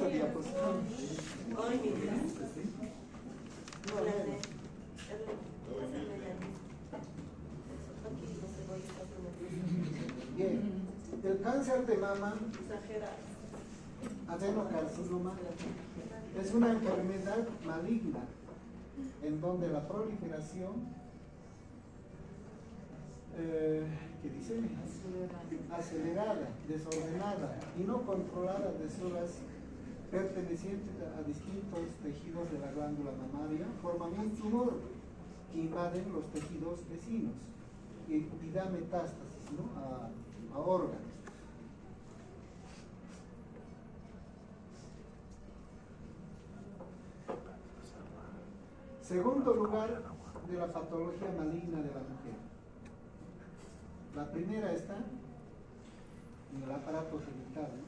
esa diapositiva. Ay, mi Dios. No, La de- menos. Aquí no se voy a estar. Bien, el cáncer de mama, Exagerado. adenocarcinoma, es una enfermedad maligna en donde la proliferación ¿qué dice? Acelerada, desordenada y no controlada de células pertenecientes a distintos tejidos de la glándula mamaria forman un tumor que invaden los tejidos vecinos y da metástasis, ¿no? a órganos. Segundo lugar de la patología maligna de la mujer. La primera está en el aparato genital, ¿no?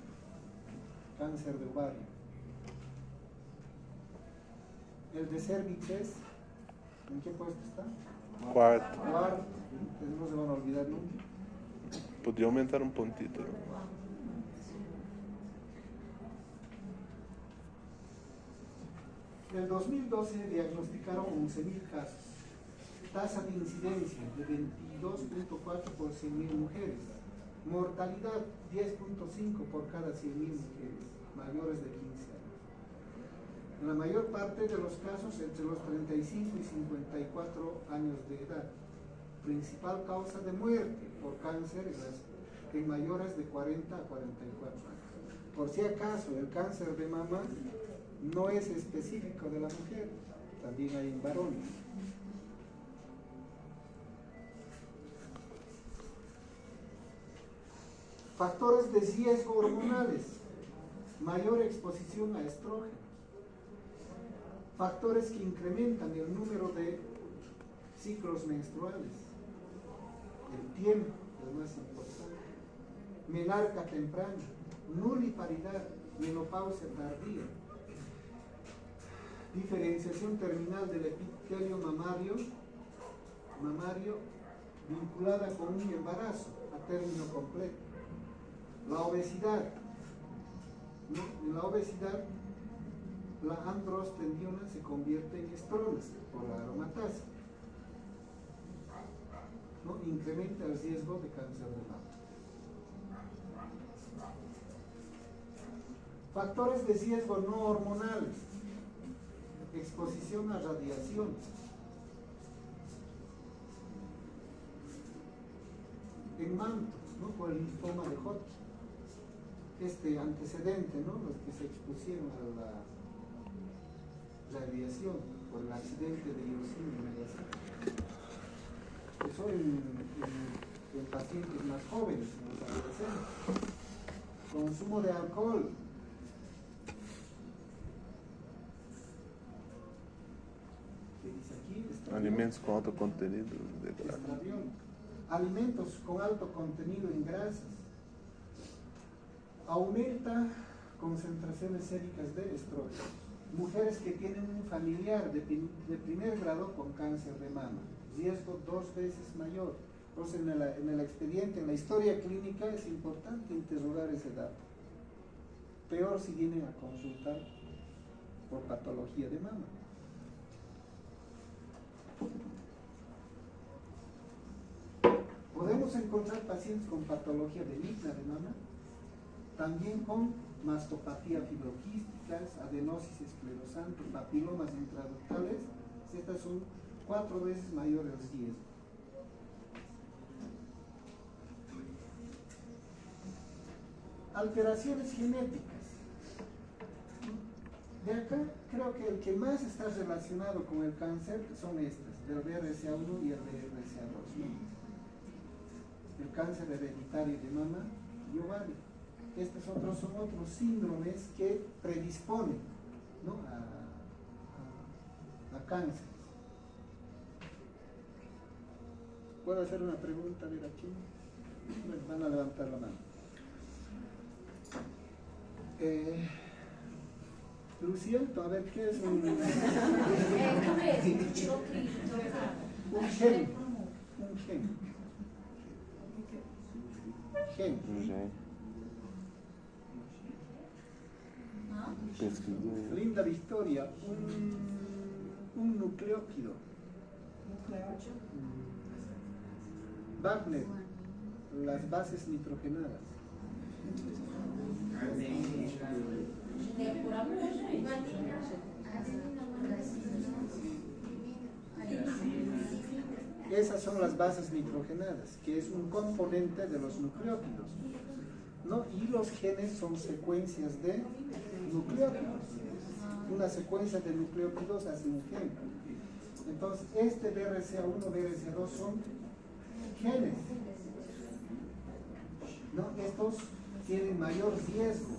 Cáncer de ovario. El de cervix es, ¿en qué puesto está? Cuarto. Cuarto, ¿no? No se van a olvidar nunca. Podría aumentar un puntito. En el 2012 diagnosticaron 11.000 casos. Tasa de incidencia de 22.4 por 100.000 mujeres. Mortalidad 10.5 por cada 100.000 mujeres mayores de 15 años. En la mayor parte de los casos entre los 35 y 54 años de edad. Principal causa de muerte por cáncer en mayores de 40 a 44 años. Por si acaso, el cáncer de mama no es específico de la mujer, también hay en varones. Factores de riesgo hormonales, mayor exposición a estrógenos. Factores que incrementan el número de ciclos menstruales. El tiempo es más importante. Menarca temprana, nuliparidad, menopausia tardía. Diferenciación terminal del epitelio mamario vinculada con un embarazo a término completo. La obesidad, ¿no? En la obesidad la androstendiona se convierte en estrona por la aromatasa, ¿no? Incrementa el riesgo de cáncer de mama. Factores de riesgo no hormonales, exposición a radiación, en mantos, ¿no? Por el linfoma de Hodgkin. Este antecedente, ¿no? Los que se expusieron a la radiación por el accidente de Hiroshima y Nagasaki. Eso en pacientes más jóvenes, en los adolescentes. Consumo de alcohol. ¿Qué dice aquí? Estradiol. Alimentos con alto contenido de grasa. Estradiol. Alimentos con alto contenido en grasas. Aumenta concentraciones séricas de estrógenos. Mujeres que tienen un familiar de primer grado con cáncer de mama, riesgo 2 veces mayor. Entonces en el expediente, en la historia clínica es importante interrogar ese dato. Peor si vienen a consultar por patología de mama. Podemos encontrar pacientes con patología benigna de mama, también con mastopatía fibroquísticas, adenosis esclerosante, papilomas intraductales. Estas son 4 veces mayores el riesgo. Alteraciones genéticas. De acá creo que el que más está relacionado con el cáncer son estas, del BRCA1 y el BRCA2, ¿no? El cáncer hereditario de mama y ovario. Estos son otros síndromes que predisponen, ¿no? a cáncer. ¿Puedo hacer una pregunta? A ver aquí. Bueno, van a levantar la mano. Luciento, a ver, ¿qué es un gen? Un gen. Linda Victoria, un nucleótido. Wagner, las bases nitrogenadas. Esas son las bases nitrogenadas, que es un componente de los nucleótidos, ¿no? Y los genes son secuencias de nucleótidos. Una secuencia de nucleótidos hace un gen. Entonces, este BRCA1, BRCA2 son genes, ¿no? Estos tienen mayor riesgo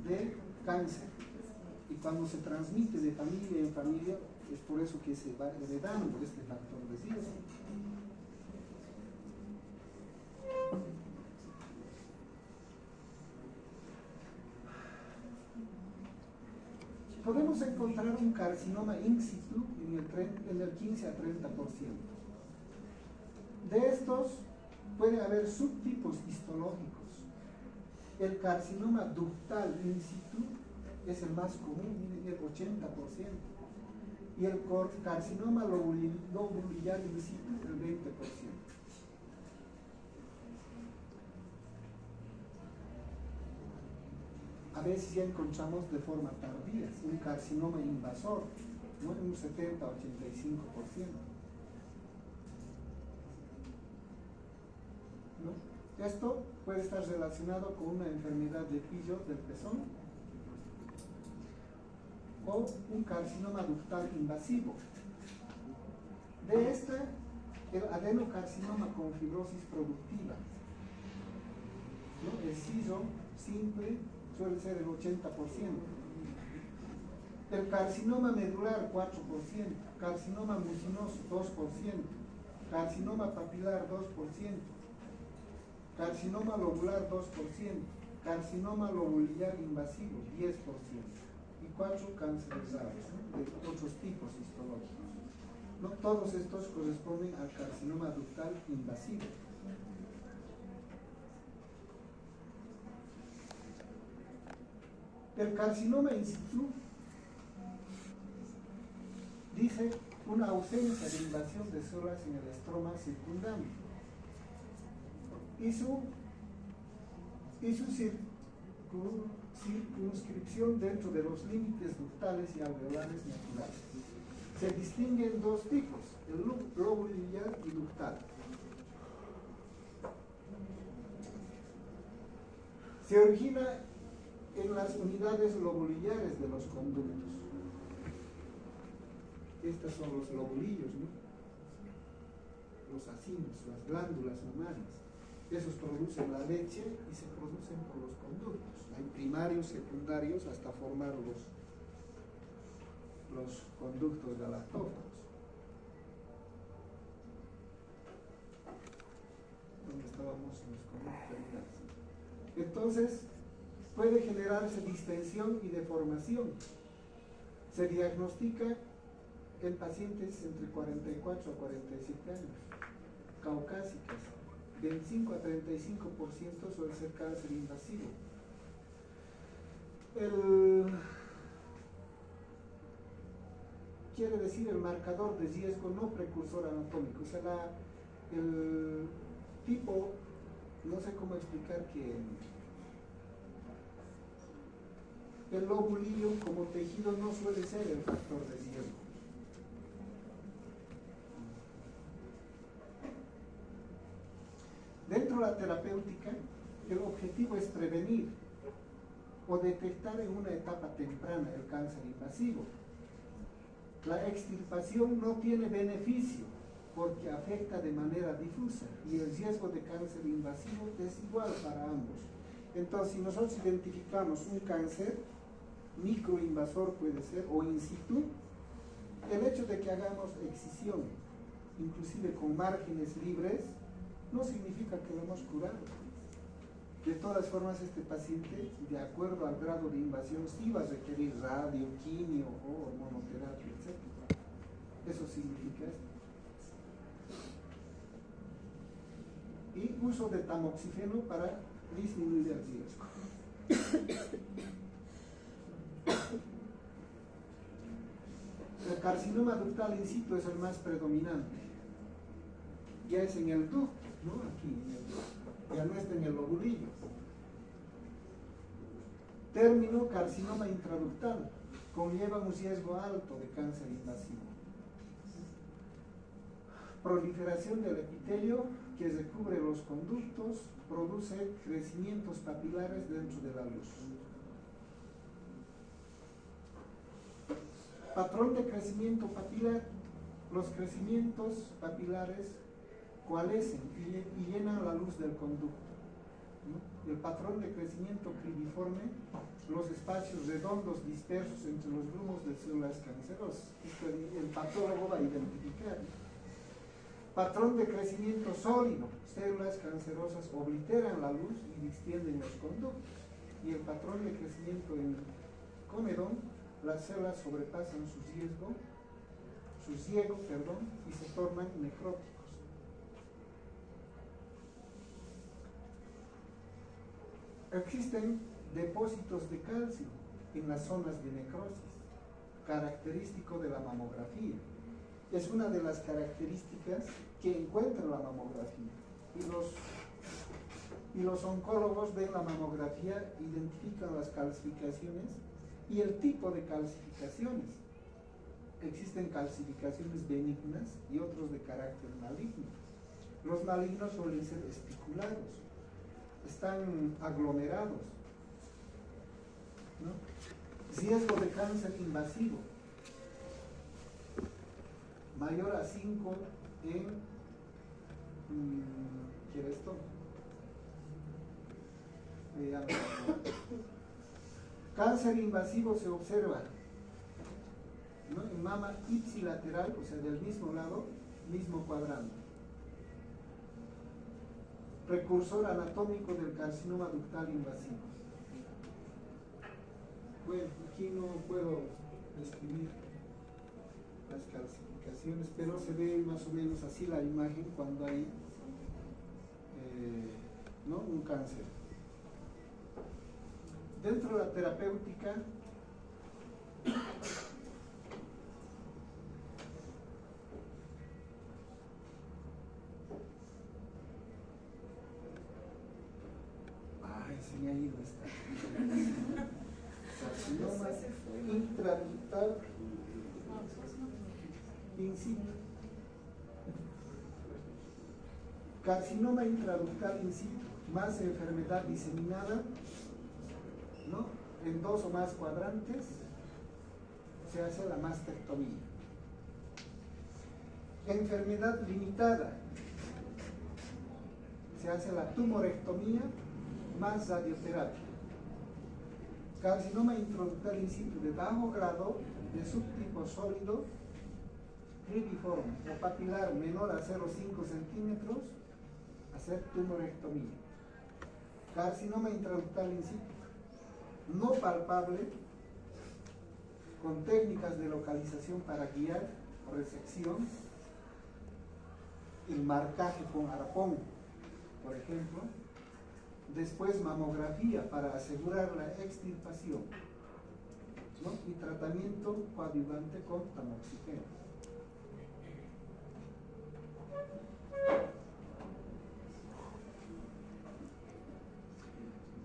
de cáncer. Y cuando se transmite de familia en familia, es por eso que se va heredando este factor de riesgo. Podemos encontrar un carcinoma in situ en el 15 a 30%. De estos puede haber subtipos histológicos. El carcinoma ductal in situ es el más común, miren, el 80%. Y el carcinoma lobulillar in situ, el 20%. A veces ya encontramos de forma tardía un carcinoma invasor, ¿no? Un 70 a 85%. ¿No? Esto puede estar relacionado con una enfermedad de pillo del pezón o un carcinoma ductal invasivo. De este, el adenocarcinoma con fibrosis productiva, ¿no? El CISO simple suele ser el 80%. El carcinoma medular 4%, carcinoma mucinoso 2%, carcinoma papilar 2%, carcinoma lobular 2%, carcinoma lobulillar invasivo 10%, y 4 cánceres raros, ¿no? De otros tipos histológicos. No todos estos corresponden al carcinoma ductal invasivo. El carcinoma in situ dice una ausencia de invasión de células en el estroma circundante y su circunscripción dentro de los límites ductales y alveolares naturales. Se distinguen dos tipos, el lobulillar y ductal. Se origina en las unidades lobulillares de los conductos. Estos son los lobulillos, ¿no? Los acinos, las glándulas mamarias. Esos producen la leche y se producen por los conductos. Hay primarios, secundarios, hasta formar los conductos galactófanos. ¿Dónde estábamos en los conductos? Entonces, puede generarse distensión y deformación. Se diagnostica en pacientes entre 44 a 47 años, caucásicas. 25 a 35% suele ser cáncer invasivo. Quiere decir el marcador de riesgo no precursor anatómico. O sea, el tipo, no sé cómo explicar que el lobulillo como tejido no suele ser el factor de riesgo. Dentro de la terapéutica, el objetivo es prevenir o detectar en una etapa temprana el cáncer invasivo. La extirpación no tiene beneficio porque afecta de manera difusa y el riesgo de cáncer invasivo es igual para ambos. Entonces, si nosotros identificamos un cáncer microinvasor, puede ser, o in situ, el hecho de que hagamos excisión, inclusive con márgenes libres, no significa que lo hemos curado. De todas formas, este paciente, de acuerdo al grado de invasión, sí va a requerir radio, quimio o hormonoterapia, etc. Eso significa esto. Y uso de tamoxifeno para disminuir el riesgo. El carcinoma ductal in situ es el más predominante. Ya es en el ducto, ¿no? Aquí, en el ducto. Ya no está en el lobulillo. Término carcinoma intraductal. Conlleva un riesgo alto de cáncer invasivo. Proliferación del epitelio que recubre los conductos produce crecimientos papilares dentro de la luz. Patrón de crecimiento papilar. Los crecimientos papilares coalescen y llenan la luz del conducto, ¿no? El patrón de crecimiento cribiforme, los espacios redondos dispersos entre los grumos de células cancerosas. Esto el patólogo va a identificar. Patrón de crecimiento sólido, células cancerosas obliteran la luz y extienden los conductos. Y el patrón de crecimiento en comedón, las células sobrepasan su ciego, y se tornan necróticos. Existen depósitos de calcio en las zonas de necrosis, característico de la mamografía. Es una de las características que encuentra la mamografía. Y los oncólogos ven la mamografía, identifican las calcificaciones y el tipo de calcificaciones. Existen calcificaciones benignas y otros de carácter maligno. Los malignos suelen ser espiculados, están aglomerados, ¿no? Riesgo de cáncer invasivo mayor a 5 en ¿quiere esto? Cáncer invasivo se observa, ¿no? En mama ipsilateral, o sea, del mismo lado, mismo cuadrante. Precursor anatómico del carcinoma ductal invasivo. Bueno, aquí no puedo describir las calcificaciones, pero se ve más o menos así la imagen cuando hay ¿no? un cáncer. Dentro de la terapéutica, se me ha ido esta. Carcinoma intraductal in situ. Carcinoma intraductal in situ, más enfermedad diseminada, ¿no? En 2 o más cuadrantes, se hace la mastectomía. Enfermedad limitada, se hace la tumorectomía más radioterapia. Carcinoma intraductal in situ de bajo grado, de subtipo sólido, cribiforme o papilar menor a 0,5 centímetros, hacer tumorectomía. Carcinoma intraductal in situ, no palpable, con técnicas de localización para guiar o resección, el marcaje con arpón, por ejemplo. Después mamografía para asegurar la extirpación, ¿no? Y tratamiento coadyuvante con tamoxifeno.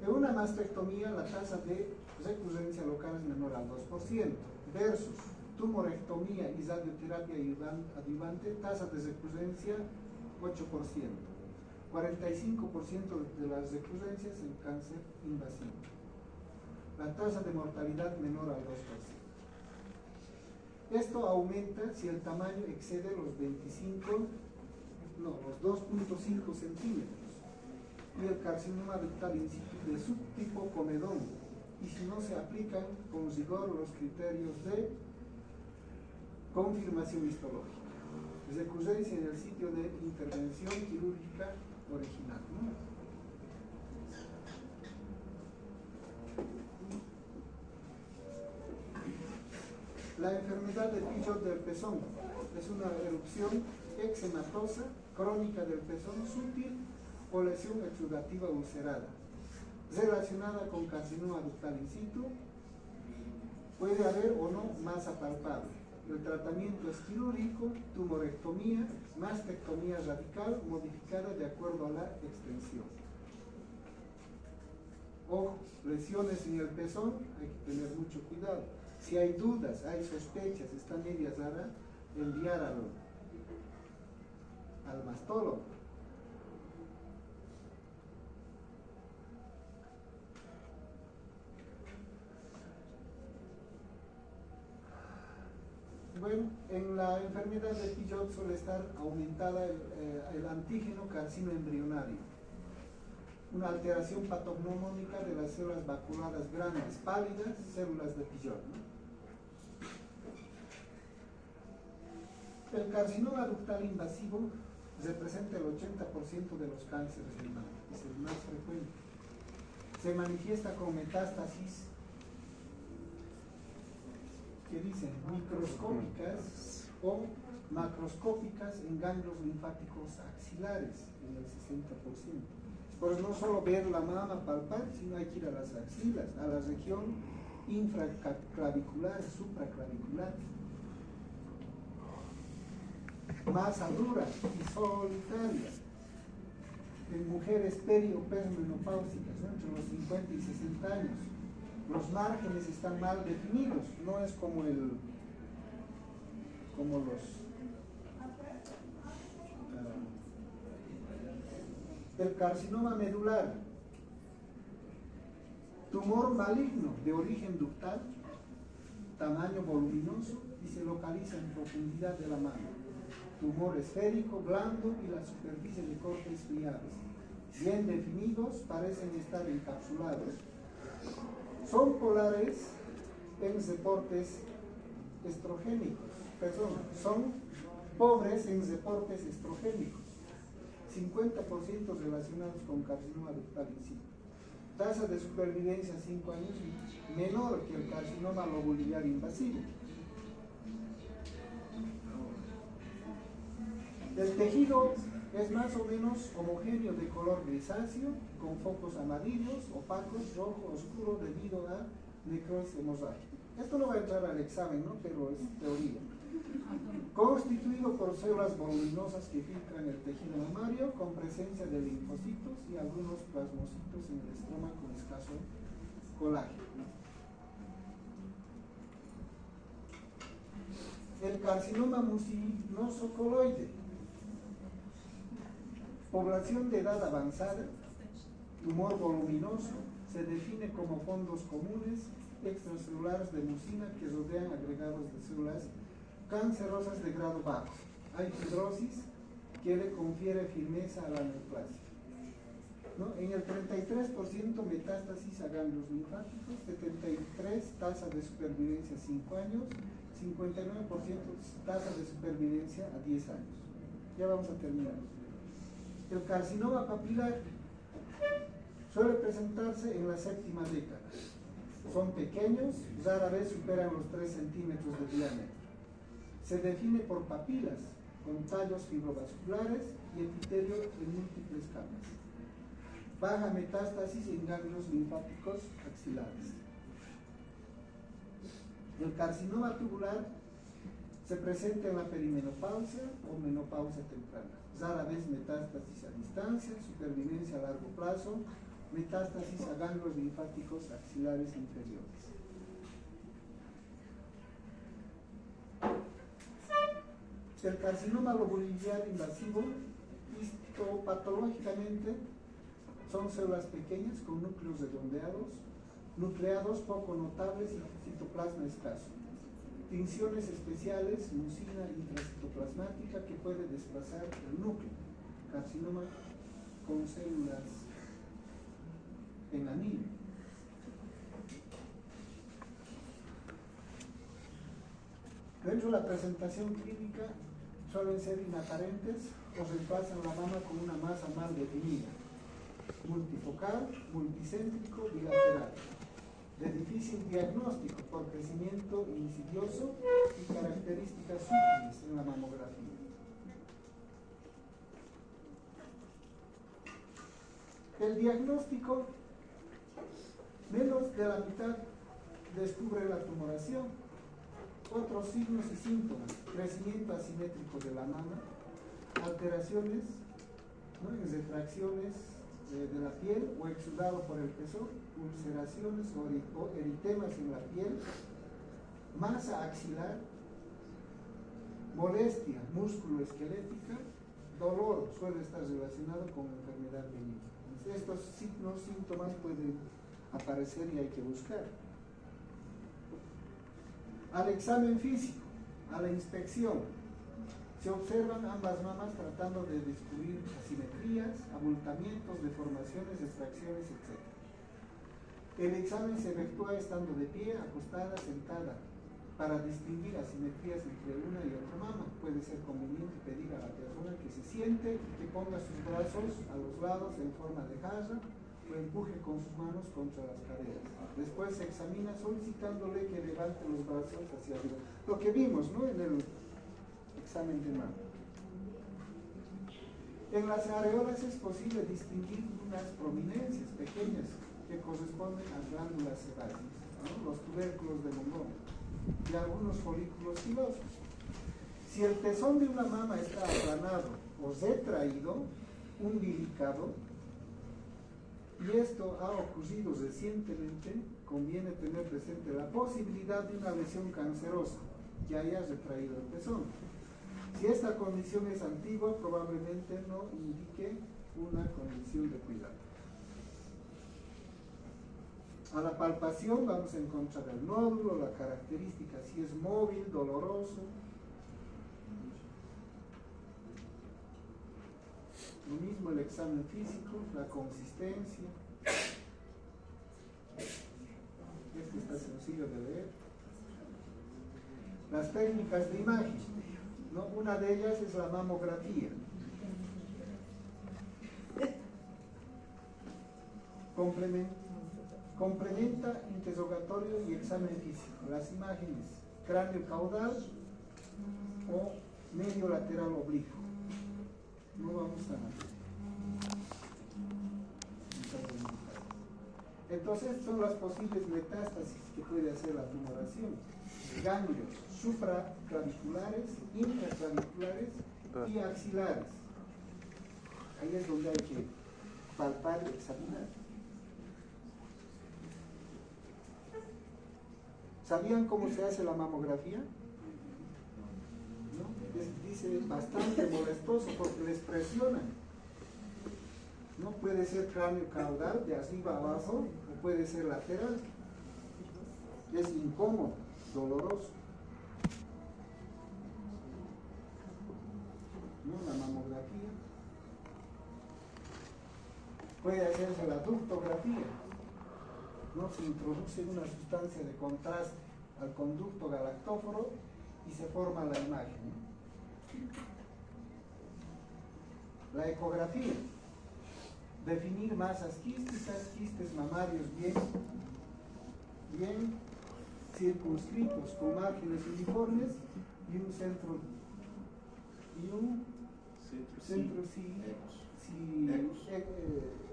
En una mastectomía la tasa de recurrencia local es menor al 2%, versus tumorectomía y radioterapia adyuvante, tasa de recurrencia 8%. 45% de las recurrencias en cáncer invasivo. La tasa de mortalidad menor al 2%. Esto aumenta si el tamaño excede los 2.5 centímetros y el carcinoma ductal in situ de subtipo comedón, y si no se aplican con rigor los criterios de confirmación histológica. Recurrencia en el sitio de intervención quirúrgica original, ¿no? La enfermedad de Pichot del pezón es una erupción eczematosa crónica del pezón sutil o lesión exudativa ulcerada relacionada con carcinoma ductal in situ. Puede haber o no masa palpable. El tratamiento es quirúrgico, tumorectomía, mastectomía radical modificada de acuerdo a la extensión. Ojo, lesiones en el pezón, hay que tener mucho cuidado. Si hay dudas, hay sospechas, está media rara, enviar al mastólogo. Bueno, en la enfermedad de Pillot suele estar aumentada el antígeno carcino embrionario, una alteración patognomónica de las células vaculadas grandes, pálidas, células de Pillot, ¿no? El carcinoma ductal invasivo representa el 80% de los cánceres de mama, es el más frecuente. Se manifiesta con metástasis que dicen microscópicas o macroscópicas en ganglios linfáticos axilares, en el 60%. Por eso no solo ver la mama, palpar, sino hay que ir a las axilas, a la región infraclavicular, supraclavicular. Masa dura y solitaria en mujeres peri o perimenopáusicas, ¿no? Entre los 50 y 60 años. Los márgenes están mal definidos, no es como el carcinoma medular, tumor maligno de origen ductal, tamaño voluminoso y se localiza en profundidad de la mano. Tumor esférico, blando y la superficie de cortes friables. Bien definidos, parecen estar encapsulados. Son polares en reportes estrogénicos, son pobres en reportes estrogénicos, 50% relacionados con carcinoma ductal in situ. Tasa de supervivencia 5 años menor que el carcinoma lobular invasivo. El tejido es más o menos homogéneo de color grisáceo, con focos amarillos, opacos, rojo, oscuro, debido a necrosis hemorrágica. Esto no va a entrar al examen, ¿no? Pero es teoría. Constituido por células voluminosas que filtran el tejido mamario, con presencia de linfocitos y algunos plasmocitos en el estroma con escaso colágeno. El carcinoma mucinoso coloide. Población de edad avanzada, tumor voluminoso, se define como fondos comunes extracelulares de mucina que rodean agregados de células cancerosas de grado bajo. Hay fibrosis que le confiere firmeza a la neoplasia, ¿no? En el 33% metástasis a ganglios linfáticos, 73% tasa de supervivencia a 5 años, 59% tasa de supervivencia a 10 años. Ya vamos a terminar. El carcinoma papilar suele presentarse en la 7ª década. Son pequeños, rara vez superan los 3 centímetros de diámetro. Se define por papilas, con tallos fibrovasculares y epitelio en múltiples capas. Baja metástasis en ganglios linfáticos axilares. El carcinoma tubular se presenta en la perimenopausia o menopausia temprana. Rara vez metástasis a distancia, supervivencia a largo plazo, metástasis a ganglios linfáticos axilares inferiores. El carcinoma lobular invasivo, histopatológicamente, son células pequeñas con núcleos redondeados, nucleados poco notables y citoplasma escaso. Tinciones especiales, mucina intracitoplasmática que puede desplazar el núcleo. Carcinoma con células en anillo. Dentro de la presentación clínica suelen ser inaparentes o reemplazan la mama con una masa mal definida, multifocal, multicéntrico, bilateral, de difícil diagnóstico por crecimiento insidioso y características sutiles en la mamografía. El diagnóstico, menos de la mitad descubre la tumoración. Otros signos y síntomas: crecimiento asimétrico de la mama, alteraciones, ¿no?, en refracciones de la piel o exudado por el pezón, ulceraciones o eritemas en la piel, masa axilar, molestia musculoesquelética, dolor suele estar relacionado con enfermedad benigna. Estos signos, síntomas pueden aparecer y hay que buscar. Al examen físico, a la inspección, se observan ambas mamas tratando de descubrir asimetrías, abultamientos, deformaciones, extracciones, etc. El examen se efectúa estando de pie, acostada, sentada, para distinguir asimetrías entre una y otra mama. Puede ser conveniente pedir a la persona que se siente y que ponga sus brazos a los lados en forma de jarra o empuje con sus manos contra las caderas. Después se examina solicitándole que levante los brazos hacia arriba. Lo que vimos, ¿no?, en el examen de mama. En las areolas es posible distinguir unas prominencias pequeñas que corresponden a glándulas sebáceas, ¿no?, los tubérculos de Montgomery, y algunos folículos pilosos. Si el pezón de una mama está aplanado o retraído, umbilicado, y esto ha ocurrido recientemente, conviene tener presente la posibilidad de una lesión cancerosa que haya retraído el pezón. Si esta condición es antigua, probablemente no indique una condición de cuidado. A la palpación vamos a encontrar el nódulo, la característica, si es móvil, doloroso. Lo mismo el examen físico, la consistencia. Este está sencillo de leer. Las técnicas de imagen, ¿no? Una de ellas es la mamografía. Complementa interrogatorio y examen físico. Las imágenes cráneo caudal o medio lateral oblicuo. No vamos a... Entonces son las posibles metástasis que puede hacer la tumoración. Ganglios supraclaviculares, intraclaviculares y axilares. Ahí es donde hay que palpar y examinar. ¿Sabían cómo se hace la mamografía? ¿No? Dice bastante molestoso porque les presionan. No puede ser cráneo caudal, de arriba a abajo, o puede ser lateral. Es incómodo, doloroso. ¿No? La mamografía. Puede hacerse la ductografía. ¿No? Se introduce una sustancia de contraste al conducto galactóforo y se forma la imagen, ¿no? La ecografía. Definir masas quísticas, quistes mamarios bien circunscritos, con márgenes uniformes y un centro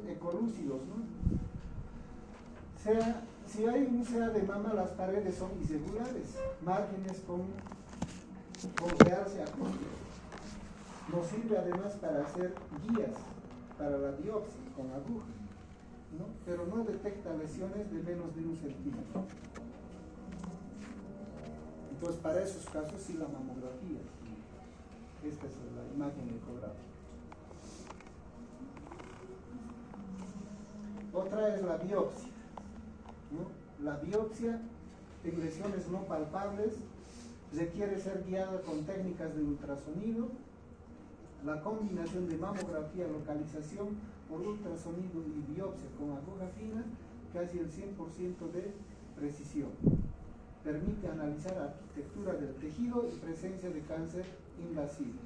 ecolúcidos, ¿no? Si hay un SEA de mama, las paredes son irregulares, márgenes con rearse acústico. Nos sirve además para hacer guías para la biopsia con aguja, ¿no? Pero no detecta lesiones de menos de 1 centímetro. Entonces, para esos casos sí la mamografía. Esta es la imagen ecográfica. Otra es la biopsia, ¿no? La biopsia en lesiones no palpables requiere ser guiada con técnicas de ultrasonido. La combinación de mamografía, localización por ultrasonido y biopsia con aguja fina, casi el 100% de precisión. Permite analizar arquitectura del tejido y presencia de cáncer invasivo.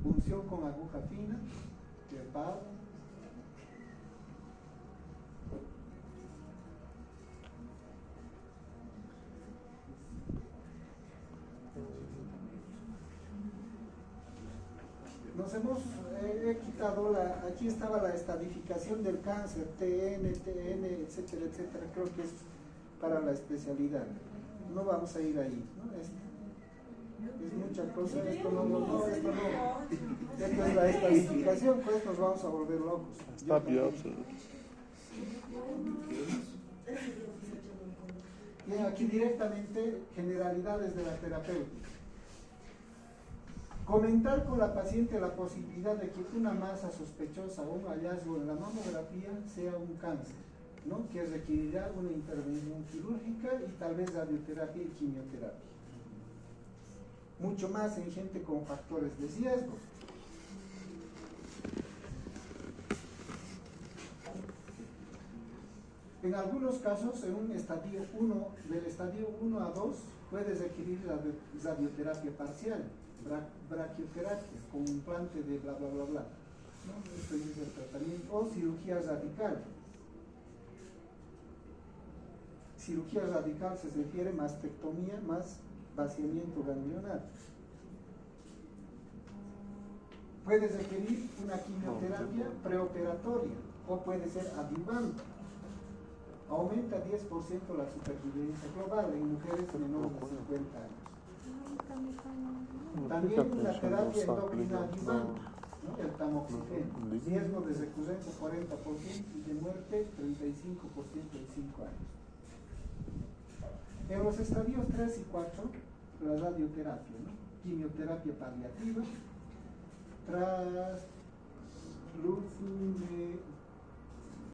Punción con aguja fina, trepado. Nos hemos he quitado aquí estaba la estadificación del cáncer, TN, etcétera, etcétera. Creo que es para la especialidad. No vamos a ir ahí, ¿no? Es mucha cosa, esto es la estadificación, pues nos vamos a volver locos. Está biopsia. Bien, aquí directamente generalidades de la terapéutica. Comentar con la paciente la posibilidad de que una masa sospechosa o un hallazgo en la mamografía sea un cáncer, ¿no? Que requerirá una intervención quirúrgica y tal vez radioterapia y quimioterapia. Mucho más en gente con factores de riesgo. En algunos casos, en un estadio 1, del estadio 1 a 2, puedes requerir radioterapia parcial, braquioterapia, con implante de bla bla bla bla, ¿no? Esto es el tratamiento, o cirugía radical. Cirugía radical se refiere mastectomía más vaciamiento ganglionar. Puedes requerir una quimioterapia preoperatoria o puede ser adyuvante. Aumenta 10% la supervivencia global en mujeres menores de 50 años. También la terapia endocrina adyuvante, ¿no? El tamoxifeno. Riesgo de recurrencia 40% y de muerte 35% en 5 años. En los estadios 3 y 4, la radioterapia, ¿no? Quimioterapia paliativa,